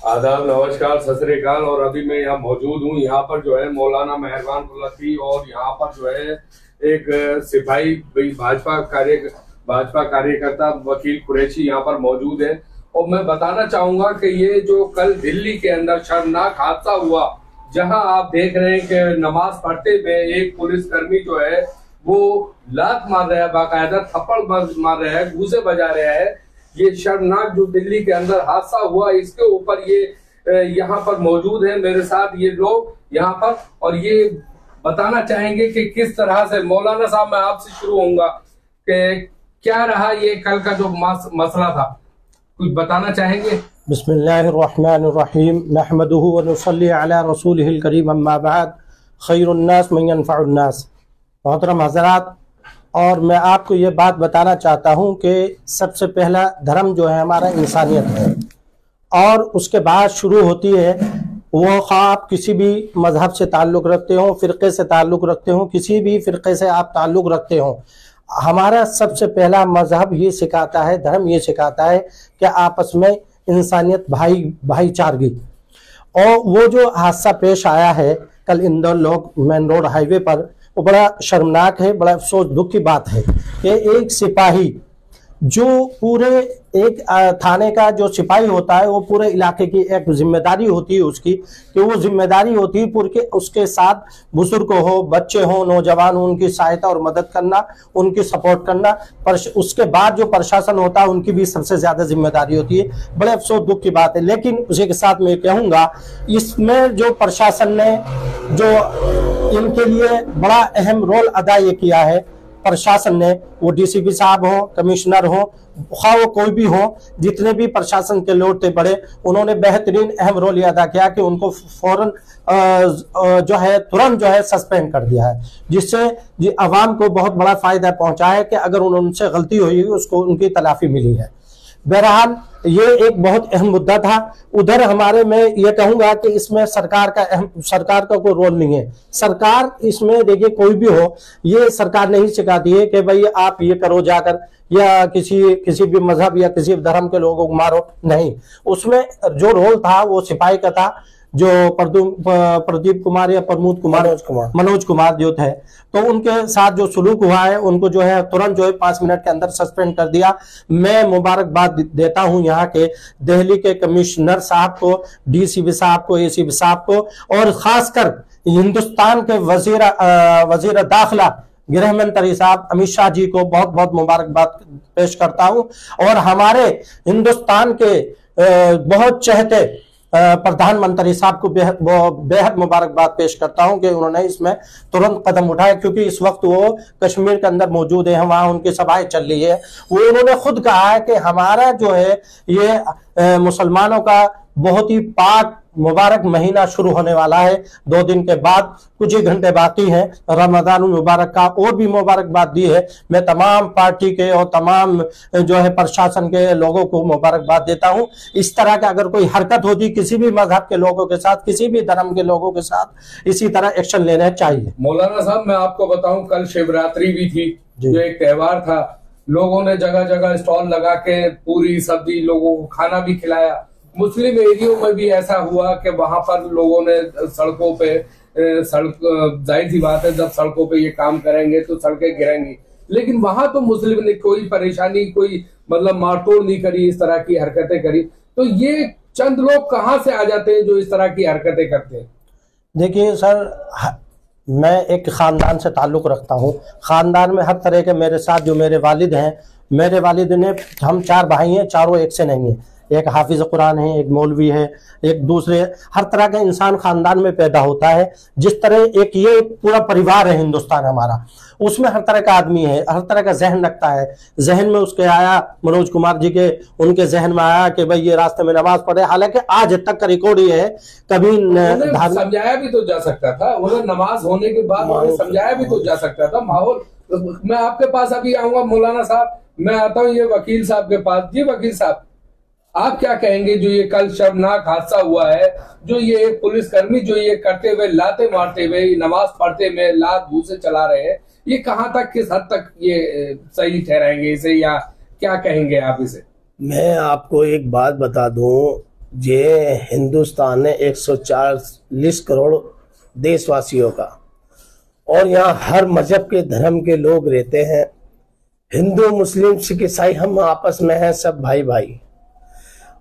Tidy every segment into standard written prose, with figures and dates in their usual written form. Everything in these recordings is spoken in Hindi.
आदाब, नमस्कार, सत श्री अकाल। और अभी मैं यहाँ मौजूद हूँ। यहाँ पर जो है मौलाना मेहरबान लतीफ़ और यहाँ पर जो है एक सिपाही भाजपा कार्यकर्ता वकील कुरैशी यहाँ पर मौजूद है। और मैं बताना चाहूंगा कि ये जो कल दिल्ली के अंदर शर्मनाक हादसा हुआ, जहां आप देख रहे हैं कि नमाज पढ़ते हुए एक पुलिसकर्मी जो है वो लात मार रहा है, बाकायदा थप्पड़ मार रहा है, घूंसे बजा रहा है। ये शर्मनाक जो दिल्ली के अंदर हादसा हुआ, इसके ऊपर ये यहाँ पर मौजूद है मेरे साथ ये लोग यहाँ पर, और ये बताना चाहेंगे कि किस तरह से। मौलाना साहब, मैं आपसे शुरू होऊंगा कि क्या रहा ये कल का जो मसला था, कुछ बताना चाहेंगे? बिस्मिल्लाहिर्रहमानिर्रहीम नहमदुहु व नुसल्ली अला रसूलिहिल करीम अम्मा बाद खैरुन्नास मन यनफउन्नास। मोहतरम हज़रात, और मैं आपको ये बात बताना चाहता हूँ कि सबसे पहला धर्म जो है हमारा इंसानियत है, और उसके बाद शुरू होती है वो आप किसी भी मज़हब से ताल्लुक़ रखते हो, फ़िरक़े से ताल्लुक़ रखते हो, किसी भी फ़िरक़े से आप ताल्लुक़ रखते हो, हमारा सबसे पहला मज़हब ये सिखाता है, धर्म ये सिखाता है कि आपस में इंसानियत, भाईचारगी। और वो जो हादसा पेश आया है कल इंदौर मेन रोड हाईवे पर, वो बड़ा शर्मनाक है, बड़ा अफसोस दुख की बात है कि एक सिपाही जो पूरे एक थाने का जो सिपाही होता है, वो पूरे इलाके की एक जिम्मेदारी होती है उसकी, कि वो जिम्मेदारी होती है पूरे उसके साथ बुजुर्ग हो, बच्चे हो, नौजवान हो, उनकी सहायता और मदद करना, उनकी सपोर्ट करना। पर उसके बाद जो प्रशासन होता है उनकी भी सबसे ज्यादा जिम्मेदारी होती है। बड़े अफसोस दुख की बात है। लेकिन उसी के साथ मैं कहूँगा, इसमें जो प्रशासन ने जो इनके लिए बड़ा अहम रोल अदा ये किया है, प्रशासन ने, वो डीसीपी साहब हो, कमिश्नर हो, खा वो कोई भी हो, जितने भी प्रशासन के लोग थे बड़े, उन्होंने बेहतरीन अहम रोल ये अदा किया कि उनको फौरन जो है तुरंत जो है सस्पेंड कर दिया है, जिससे आवाम को बहुत बड़ा फायदा पहुंचा है कि अगर उनसे गलती हुई उसको उनकी तलाफी मिली है। बहरहाल ये एक बहुत अहम मुद्दा था। उधर हमारे में ये कहूंगा कि इसमें सरकार का कोई रोल नहीं है। सरकार इसमें देखिए, कोई भी हो, ये सरकार नहीं सिखाती है कि भाई आप ये करो जाकर, या किसी भी मजहब या किसी भी धर्म के लोगों को मारो, नहीं। उसमें जो रोल था वो सिपाही का था, जो प्रदीप कुमार या मनोज कुमार जो थे, तो उनके साथ जो सुलूक हुआ है, उनको जो है तुरंत जो है 5 मिनट के अंदर सस्पेंड कर दिया। मैं मुबारकबाद देता हूं यहाँ के दिल्ली के कमिश्नर साहब को, डीसीपी साहब को, एसीपी साहब को, और खासकर हिंदुस्तान के वजीर दाखिला गृह मंत्री साहब अमित शाह जी को बहुत बहुत मुबारकबाद पेश करता हूं। और हमारे हिंदुस्तान के बहुत चहेते प्रधानमंत्री साहब को बेहद मुबारकबाद पेश करता हूं कि उन्होंने इसमें तुरंत कदम उठाया, क्योंकि इस वक्त वो कश्मीर के अंदर मौजूद है, वहां उनकी सभाएं चल रही है। वो उन्होंने खुद कहा है कि हमारा जो है ये मुसलमानों का बहुत ही पाक मुबारक महीना शुरू होने वाला है। 2 दिन के बाद कुछ ही घंटे बाकी हैं रमजान मुबारक का, और भी मुबारकबाद दी है। मैं तमाम पार्टी के और तमाम जो है प्रशासन के लोगों को मुबारकबाद देता हूं। इस तरह का अगर कोई हरकत होती किसी भी मजहब के लोगों के साथ, किसी भी धर्म के लोगों के साथ, इसी तरह एक्शन लेना चाहिए। मौलाना साहब, मैं आपको बताऊं, कल शिवरात्रि भी थी, जो एक त्योहार था। लोगों ने जगह जगह स्टॉल लगा के पूरी सब्जी, लोगों को खाना भी खिलाया। मुस्लिम एरियो में भी ऐसा हुआ कि वहां पर लोगों ने सड़कों पे, जाहिर सी बात है, जब सड़कों पे ये काम करेंगे तो सड़कें गिरेंगी, लेकिन वहां तो मुस्लिम ने कोई परेशानी, कोई मतलब मारतोड़ नहीं करी, इस तरह की हरकतें करी। तो ये चंद लोग कहाँ से आ जाते हैं जो इस तरह की हरकतें करते हैं? देखिए सर, मैं एक खानदान से ताल्लुक़ रखता हूँ। खानदान में हर तरह के मेरे साथ जो मेरे वालिद हैं, मेरे वालिद ने, हम 4 भाई हैं, चारों एक से नहीं है। एक हाफिज कुरान है, एक मौलवी है, एक दूसरे, हर तरह का इंसान खानदान में पैदा होता है। जिस तरह एक ये पूरा परिवार है हिंदुस्तान हमारा, उसमें हर तरह का आदमी है, हर तरह का जहन रखता है। जहन में उसके आया, मनोज कुमार जी के, उनके जहन में आया कि भाई ये रास्ते में नमाज पढ़े। हालांकि आज तक का रिकॉर्ड ये है, कभी समझाया भी तो जा सकता था, उन्हें नमाज होने के बाद समझाया भी तो जा सकता था। माहौल, मैं आपके पास अभी आऊंगा मौलाना साहब, मैं आता हूँ ये वकील साहब के पास। जी वकील साहब, आप क्या कहेंगे जो ये कल शर्मनाक हादसा हुआ है, जो ये एक पुलिसकर्मी जो ये करते हुए, लाते मारते हुए, नमाज पढ़ते हुए लात घूंसे चला रहे हैं, ये कहां तक, किस हद तक ये सही ठहराएंगे इसे, या क्या कहेंगे आप इसे? मैं आपको एक बात बता दूं ये हिंदुस्तान है 140 करोड़ देशवासियों का, और यहाँ हर मजहब के धर्म के लोग रहते हैं। हिंदू मुस्लिम सिख ईसाई हम आपस में हैं सब भाई भाई,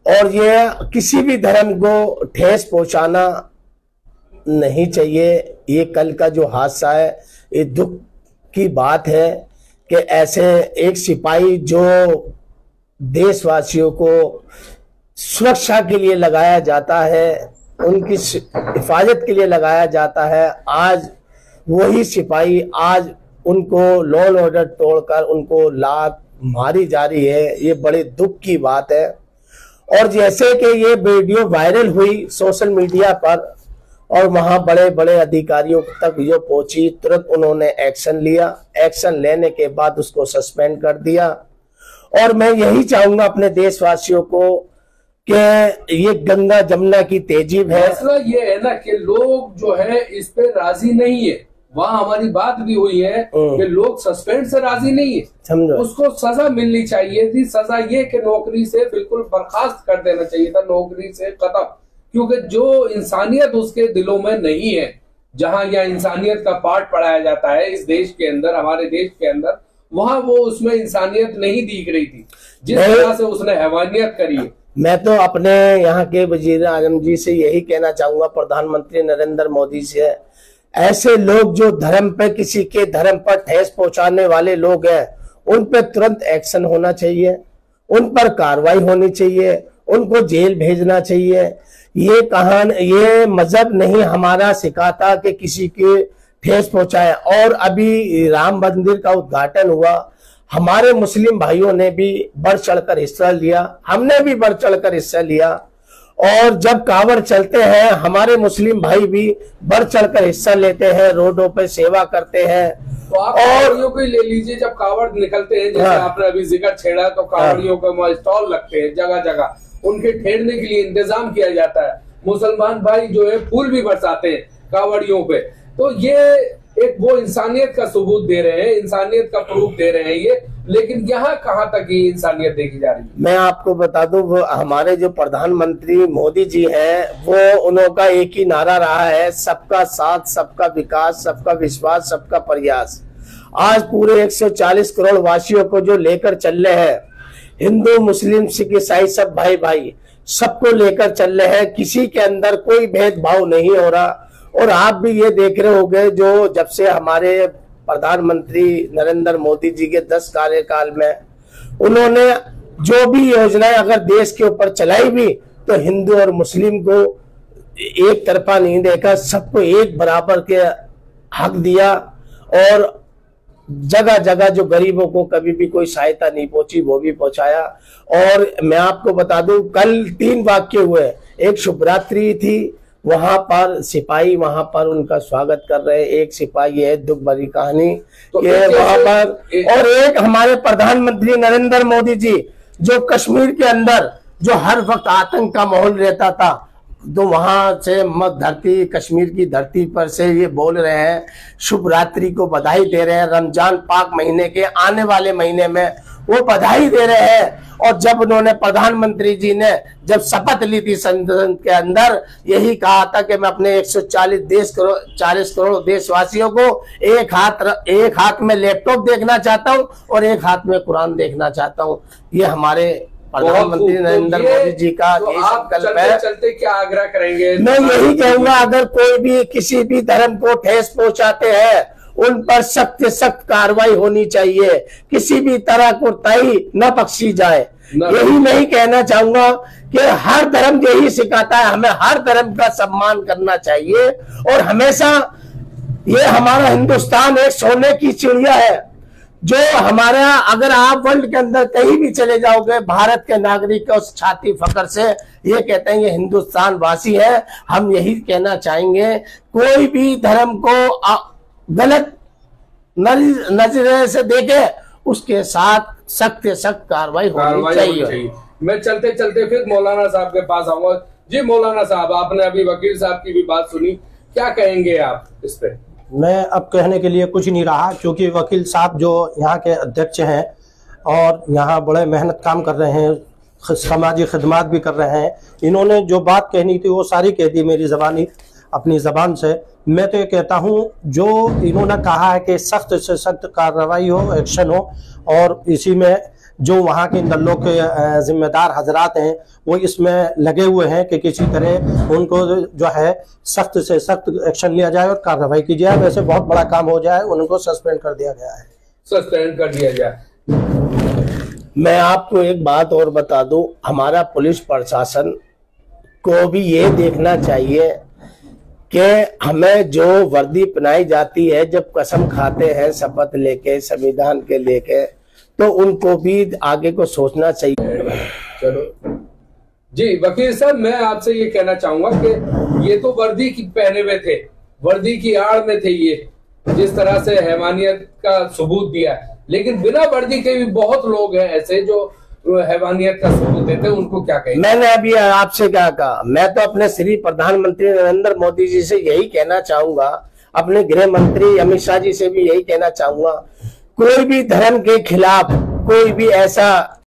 और ये किसी भी धर्म को ठेस पहुंचाना नहीं चाहिए। ये कल का जो हादसा है ये दुख की बात है कि ऐसे एक सिपाही जो देशवासियों को सुरक्षा के लिए लगाया जाता है, उनकी हिफाजत के लिए लगाया जाता है, आज वही सिपाही आज उनको लॉ एंड ऑर्डर तोड़कर उनको लात मारी जा रही है। ये बड़े दुख की बात है। और जैसे कि ये वीडियो वायरल हुई सोशल मीडिया पर और वहां बड़े बड़े अधिकारियों तक जो पहुंची, तुरंत उन्होंने एक्शन लिया। एक्शन लेने के बाद उसको सस्पेंड कर दिया। और मैं यही चाहूंगा अपने देशवासियों को कि ये गंगा जमुना की तेजीब है। मसला ये है ना कि लोग जो है इस पे राजी नहीं है। वहाँ हमारी बात भी हुई है कि लोग सस्पेंड से राजी नहीं है, समझो। उसको सजा मिलनी चाहिए थी। सजा ये कि नौकरी से बिल्कुल बर्खास्त कर देना चाहिए था, नौकरी से खत्म। क्योंकि जो इंसानियत उसके दिलों में नहीं है, जहाँ यह इंसानियत का पाठ पढ़ाया जाता है इस देश के अंदर, हमारे देश के अंदर, वहाँ वो उसमें इंसानियत नहीं दिख रही थी जिस तरह से उसने हैवानियत करी है। मैं तो अपने यहाँ के वजीर आजम जी से यही कहना चाहूंगा, प्रधानमंत्री नरेंद्र मोदी से, ऐसे लोग जो धर्म पे किसी के धर्म पर ठेस पहुंचाने वाले लोग हैं, उन पे तुरंत एक्शन होना चाहिए, उन पर कार्रवाई होनी चाहिए, उनको जेल भेजना चाहिए। ये मजहब नहीं हमारा सिखाता कि किसी के ठेस पहुंचाए। और अभी राम मंदिर का उद्घाटन हुआ, हमारे मुस्लिम भाइयों ने भी बढ़ चढ़कर हिस्सा लिया, हमने भी बढ़ चढ़कर हिस्सा लिया। और जब कावड़ चलते हैं हमारे मुस्लिम भाई भी बढ़ चढ़कर हिस्सा लेते हैं, रोडों पे सेवा करते हैं। तो आप कावड़ियों को ले लीजिए, जब कावड़ निकलते हैं, जैसे आपने अभी जिक्र छेड़ा, तो कावड़ियों के स्टॉल लगते हैं जगह जगह, उनके ठहरने के लिए इंतजाम किया जाता है। मुसलमान भाई जो है फूल भी बरसाते हैं कावड़ियों पे। तो ये एक वो इंसानियत का सबूत दे रहे हैं, इंसानियत का प्रूफ दे रहे हैं ये। लेकिन यहाँ कहाँ तक ये इंसानियत देखी जा रही है? मैं आपको बता दूं, वो हमारे जो प्रधानमंत्री मोदी जी हैं, वो उनका एक ही नारा रहा है, सबका साथ, सबका विकास, सबका विश्वास, सबका प्रयास। आज पूरे 140 करोड़ वासियों को जो लेकर चल रहे हैं, हिंदू मुस्लिम सिख ईसाई सब भाई भाई, सबको लेकर चल रहे हैं। किसी के अंदर कोई भेदभाव नहीं हो रहा। और आप भी ये देख रहे होंगे, जो जब से हमारे प्रधानमंत्री नरेंद्र मोदी जी के 10 कार्यकाल में उन्होंने जो भी योजनाएं अगर देश के ऊपर चलाई भी, तो हिंदू और मुस्लिम को एक तरफा नहीं देखा, सबको एक बराबर के हक दिया। और जगह जगह जो गरीबों को कभी भी कोई सहायता नहीं पहुंची, वो भी पहुंचाया। और मैं आपको बता दूं, कल 3 वाक्य हुए। एक शिवरात्रि थी, वहां पर सिपाही वहां पर उनका स्वागत कर रहे। एक सिपाही है, दुख भरी कहानी तो वहां पर। और एक हमारे प्रधानमंत्री नरेंद्र मोदी जी, जो कश्मीर के अंदर जो हर वक्त आतंक का माहौल रहता था, तो वहां से धरती, कश्मीर की धरती पर से ये बोल रहे हैं, शुभ रात्रि को बधाई दे रहे हैं। रमजान पाक महीने के आने वाले महीने में वो बधाई दे रहे हैं। और जब उन्होंने प्रधानमंत्री जी ने जब शपथ ली थी संसद के अंदर, यही कहा था कि मैं अपने 140 करोड़ देशवासियों को एक हाथ में लैपटॉप देखना चाहता हूं और एक हाथ में कुरान देखना चाहता हूं। ये हमारे प्रधानमंत्री नरेंद्र मोदी जी का तो आप चलते क्या आग्रह करेंगे? मैं यही कहूंगा, अगर कोई भी किसी भी धर्म को ठेस पहुंचाते हैं, उन पर सख्त से सख्त कार्रवाई होनी चाहिए। किसी भी तरह कोताही न बख्शी जाए। यही नहीं कहना चाहूंगा कि हर धर्म यही सिखाता है, हमें हर धर्म का सम्मान करना चाहिए। और हमेशा ये हमारा हिंदुस्तान एक सोने की चिड़िया है, जो हमारा, अगर आप वर्ल्ड के अंदर कहीं भी चले जाओगे, भारत के नागरिक उस छाती फख्र से ये कहते हैं ये हिंदुस्तान वासी है। हम यही कहना चाहेंगे, कोई भी धर्म को गलत नजरे से देखे, उसके साथ सख्त से सख्त कार्रवाई होनी चाहिए। मैं चलते चलते फिर मौलाना साहब के पास आऊंगा। जी मौलाना साहब, आपने अभी वकील साहब की भी बात सुनी, क्या कहेंगे आप इस पे? मैं अब कहने के लिए कुछ नहीं रहा, क्योंकि वकील साहब जो यहाँ के अध्यक्ष हैं और यहाँ बड़े मेहनत काम कर रहे हैं, समाजी खिदमात भी कर रहे हैं। इन्होंने जो बात कहनी थी वो सारी कह दी मेरी ज़बानी अपनी ज़बान से। मैं तो ये कहता हूँ जो इन्होंने कहा है कि सख्त से सख्त कार्रवाई हो, एक्शन हो, और इसी में जो वहाँ के दलों के जिम्मेदार हजरात हैं वो इसमें लगे हुए हैं कि किसी तरह उनको जो है सख्त से सख्त एक्शन लिया जाए और कार्रवाई की जाए। वैसे बहुत बड़ा काम हो जाए, उनको सस्पेंड कर दिया गया है, सस्पेंड कर दिया जाए। मैं आपको एक बात और बता दूं, हमारा पुलिस प्रशासन को भी ये देखना चाहिए कि हमें जो वर्दी पहनाई जाती है, जब कसम खाते हैं शपथ लेके संविधान के लेके, तो उनको भी आगे को सोचना चाहिए। चलो जी वकील साहब, मैं आपसे ये कहना चाहूंगा कि ये तो वर्दी की पहने हुए थे, वर्दी की आड़ में थे, ये जिस तरह से हैवानियत का सबूत दिया, लेकिन बिना वर्दी के भी बहुत लोग हैं ऐसे जो हैवानियत का सबूत देते हैं, उनको क्या कहेंगे? मैंने अभी आपसे क्या कहा, मैं तो अपने श्री प्रधानमंत्री नरेंद्र मोदी जी से यही कहना चाहूंगा, अपने गृह मंत्री अमित शाह जी से भी यही कहना चाहूंगा, कोई भी धर्म के खिलाफ कोई भी ऐसा